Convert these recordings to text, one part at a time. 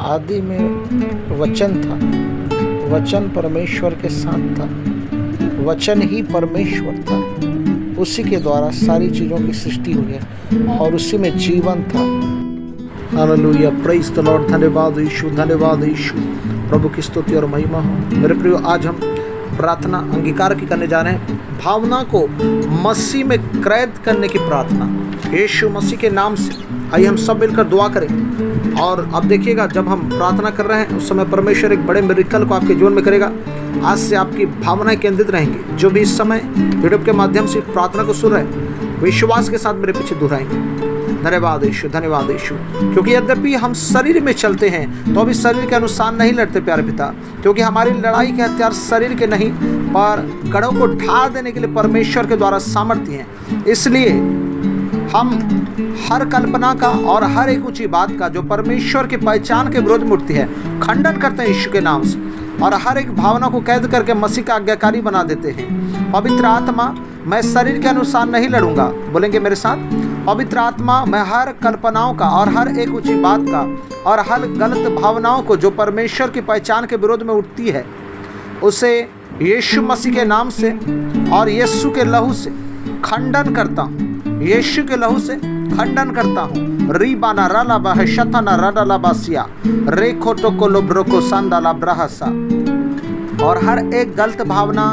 आदि में वचन था, वचन परमेश्वर के साथ था, वचन ही परमेश्वर था, उसी के द्वारा सारी चीज़ों की सृष्टि हुई है और उसी में जीवन था। Hallelujah, praise the Lord. धन्यवाद यीशु, धन्यवाद यीशु। प्रभु की स्तुति और महिमा हो। मेरे प्रियो, आज हम प्रार्थना अंगीकार की करने जा रहे हैं, भावना को मसीह में कैद करने की प्रार्थना यीशु मसीह के नाम से। आइए हम सब मिलकर दुआ करें। और अब देखिएगा, जब हम प्रार्थना कर रहे हैं उस समय परमेश्वर एक बड़े मिरेकल को आपके जीवन में करेगा। आज से आपकी भावनाएं केंद्रित रहेंगी। जो भी इस समय यूट्यूब के माध्यम से प्रार्थना को सुन रहे हैं, विश्वास के साथ मेरे पीछे दोहराएंगे। धन्यवाद यीशु, धन्यवाद यीशु। क्योंकि यद्यपि हम शरीर में चलते हैं तो अभी शरीर के अनुसार नहीं लड़ते प्यारे पिता, क्योंकि हमारी लड़ाई के हथियार शरीर के नहीं पर गढ़ों को ढा देने के लिए परमेश्वर के द्वारा सामर्थ्य हैं। इसलिए हम हर कल्पना का और हर एक ऊंची बात का जो परमेश्वर की पहचान के विरोध में उठती है, खंडन करते हैं यीशु के नाम से, और हर एक भावना को कैद करके मसीह का आज्ञाकारी बना देते हैं। पवित्र आत्मा, मैं शरीर के अनुसार नहीं लड़ूंगा। बोलेंगे मेरे साथ, पवित्र आत्मा, मैं हर कल्पनाओं का और हर एक ऊंची बात का और हर गलत भावनाओं को जो परमेश्वर की पहचान के विरोध में उठती है, उसे यीशु मसीह के नाम से और यीशु के लहू से खंडन करता हूँ। यीशु के लहू से खंडन करता हूँ। रीबाना रालाबा है शताना राडाला बासिया रेखो तो कोलो ब्रोको संदाला ब्रहसा। और हर एक गलत भावना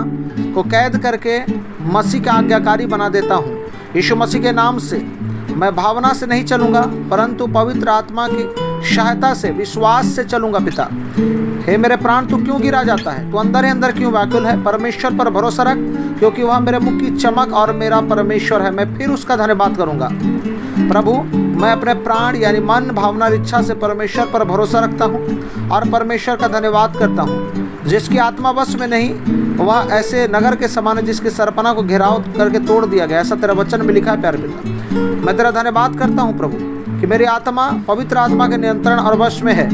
को कैद करके मसीह का आज्ञाकारी बना देता हूँ। यीशु मसीह के नाम से मैं भावना से नहीं चलूँगा, परंतु पवित्र आत्मा की सहायता से, विश्वास से चलूँगा। पिता, हे मेरे प्राण, तू क्यों गिरा जाता है? तू अंदर ही अंदर क्यों व्याकुल है? परमेश्वर पर भरोसा रख, क्योंकि वह मेरे मुख की चमक और मेरा परमेश्वर है। मैं फिर उसका धन्यवाद करूँगा। प्रभु, मैं अपने प्राण यानी मन, भावना और इच्छा से परमेश्वर पर भरोसा रखता हूँ और परमेश्वर का धन्यवाद करता हूँ। जिसकी आत्मा वश में नहीं, वह ऐसे नगर के समान है जिसके सरपना को घेराव करके तोड़ दिया गया। ऐसा तेरा वचन में लिखा है प्यारे पिता। मैं तेरा धन्यवाद करता हूँ प्रभु कि मेरी आत्मा पवित्र आत्मा के नियंत्रण और वश में है।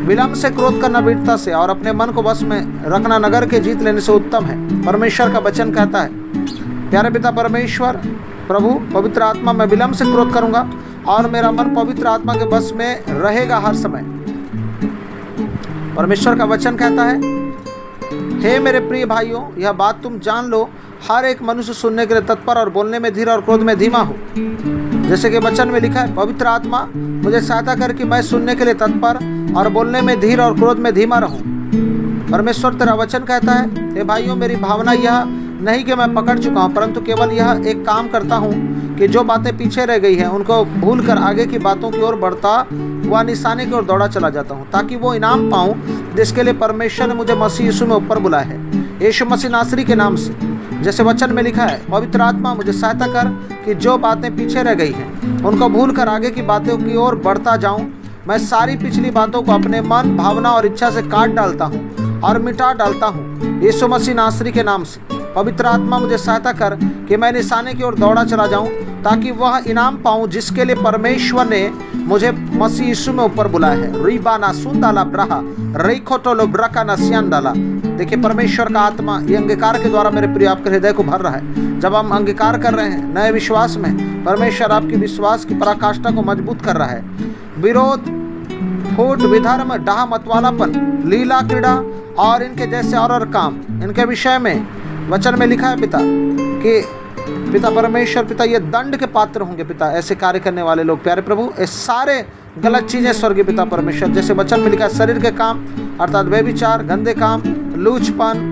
विलम्ब से क्रोध करना वीरता से और अपने मन को वश में रखना नगर के जीत लेने से उत्तम है, परमेश्वर का वचन कहता है। प्यारे पिता परमेश्वर, प्रभु, पवित्र आत्मा, मैं विलम्ब से क्रोध करूँगा और मेरा मन पवित्र आत्मा के वश में रहेगा हर समय। परमेश्वर का वचन कहता है, हे मेरे प्रिय भाइयों, यह बात तुम जान लो, हर एक मनुष्य सुनने के लिए तत्पर और बोलने में धीर और क्रोध में धीमा हो। जैसे कि वचन में लिखा है, पवित्र आत्मा मुझे सहायता कर कि मैं सुनने के लिए तत्पर और बोलने में धीर और क्रोध में धीमा रहूं। परमेश्वर तेरा वचन कहता है, हे भाइयों, मेरी भावना यह नहीं कि मैं पकड़ चुका हूँ, परंतु केवल यह एक काम करता हूँ कि जो बातें पीछे रह गई हैं उनको भूल कर आगे की बातों की ओर बढ़ता हुआ निशाने की ओर दौड़ा चला जाता हूँ, ताकि वो इनाम पाऊँ जिसके लिए परमेश्वर ने मुझे मसीह यीशु में ऊपर बुलाया है, यीशु मसीह नासरी के नाम से। जैसे वचन में लिखा है, पवित्र आत्मा मुझे सहायता कर कि जो बातें पीछे रह गई हैं उनको भूल कर आगे की बातों की ओर बढ़ता जाऊँ। मैं सारी पिछली बातों को अपने मन, भावना और इच्छा से काट डालता हूँ और मिटा डालता हूँ, यीशु मसीह नासरी के नाम से। पवित्र आत्मा मुझे सहायता कर कि मैं निशाने की ओर दौड़ा चला जाऊं, ताकि वह इनाम पाऊं जिसके लिए परमेश्वर ने मुझे मसीह यीशु में ऊपर बुलाया है। रीबाना सुंदाला ब्रहा रेखोटोलो ब्रका नसियान डाला। देखिए, परमेश्वर का आत्मा ये अंगीकार के द्वारा मेरे प्रिय आपके हृदय को भर रहा है। जब हम अंगीकार कर रहे हैं नए विश्वास में, परमेश्वर आपकी विश्वास की पराकाष्ठा को मजबूत कर रहा है। विरोध, फूट, विधर्म, डाह, मतवालापन, लीला, क्रीड़ा और इनके जैसे और काम, इनके विषय में वचन में लिखा है पिता कि पिता परमेश्वर, पिता, ये दंड के पात्र होंगे पिता, ऐसे कार्य करने वाले लोग। प्यारे प्रभु, ये सारे गलत चीज़ें स्वर्गीय पिता परमेश्वर, जैसे वचन में लिखा है, शरीर के काम अर्थात व्यभिचार, गंदे काम, लूचपन,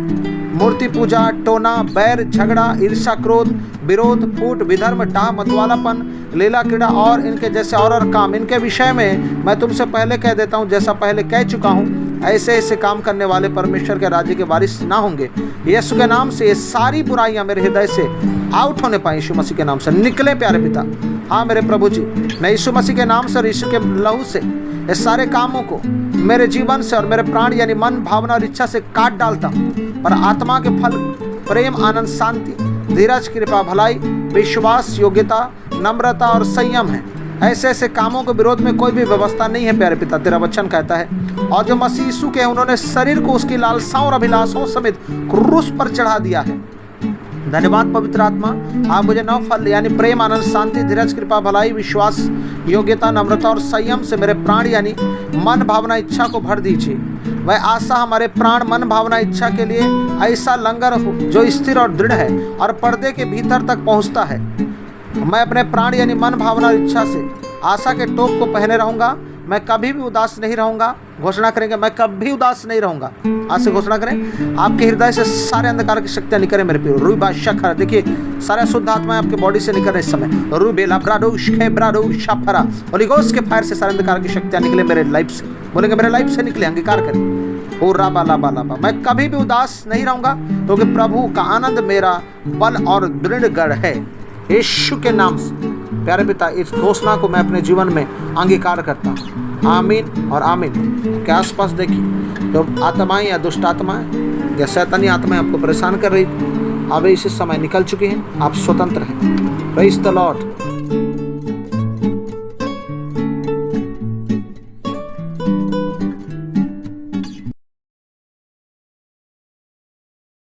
मूर्ति पूजा, टोना, बैर, झगड़ा, ईर्ष्या, क्रोध, विरोध, फूट, विधर्म, डाह, मतवालापन, लीला, क्रीड़ा और इनके जैसे और काम, इनके विषय में मैं तुमसे पहले कह देता हूँ, जैसा पहले कह चुका हूँ, ऐसे ऐसे काम करने वाले परमेश्वर के राज्य के वारिस ना होंगे। यीशु के नाम से ये सारी बुराइयां मेरे हृदय से आउट होने पाए, यीशु मसीह के नाम से निकले प्यारे पिता। हाँ मेरे प्रभु जी, मैं यीशु मसीह के नाम से और यीशु के लहू से ये सारे कामों को मेरे जीवन से और मेरे प्राण यानी मन, भावना और इच्छा से काट डालता हूँ। और आत्मा के फल प्रेम, आनंद, शांति, धीरज, कृपा, भलाई, विश्वास, योग्यता, नम्रता और संयम है। ऐसे ऐसे कामों के विरोध में कोई भी व्यवस्था नहीं है प्यारे पिता, तेरा वचन कहता है। और जो मसीह यीशु के हैं, उन्होंने शरीर को उसकी लालसाओं और अभिलाषाओं समेत क्रूस पर चढ़ा दिया है। धन्यवाद पवित्र आत्मा, आप मुझे 9 फल यानी प्रेम, आनंद, शांति, धीरज, कृपा, भलाई, विश्वास, योग्यता, नम्रता और संयम से मेरे प्राण यानी मन, भावना, इच्छा को भर दीजिए। वह आशा हमारे प्राण, मन, भावना, इच्छा के लिए ऐसा लंगर हो जो स्थिर और दृढ़ है और पर्दे के भीतर तक पहुंचता है। मैं अपने प्राण यानी मन, भावना और इच्छा से आशा के टोप को पहने रहूंगा। मैं कभी भी उदास नहीं रहूंगा। घोषणा करेंगे, मैं कभी उदास नहीं रहूंगा। आज से घोषणा करें, आपके हृदय से सारे अंधकार की शक्तियां निकले मेरे प्रियो। रुई बादशाह, देखिए सारे शुद्ध आत्माएं आपके बॉडी से निकल रहे इस समय। रुबेला ब्राडोश खे ब्राडोश शाफरा, होली गोस्ट के फायर से सारे अंधकार की शक्तियां निकले मेरे लाइफ से। बोलेंगे मेरे लाइफ से निकले, अंगीकार करें। ओ राबा लाबा लाबा, मैं कभी भी उदास नहीं रहूंगा क्योंकि प्रभु का आनंद मेरा बल और दृढ़ गढ़ है। यीशु के नाम से प्यारे पिता, इस घोषणा को मैं अपने जीवन में अंगीकार करता हूँ। आमीन और आमीन। के आसपास देखिए तो आत्माएं या दुष्ट आत्माएं या शैतानी आत्माएं आपको परेशान कर रही, अब इसी समय निकल चुकी हैं। आप स्वतंत्र हैं। Praise the Lord.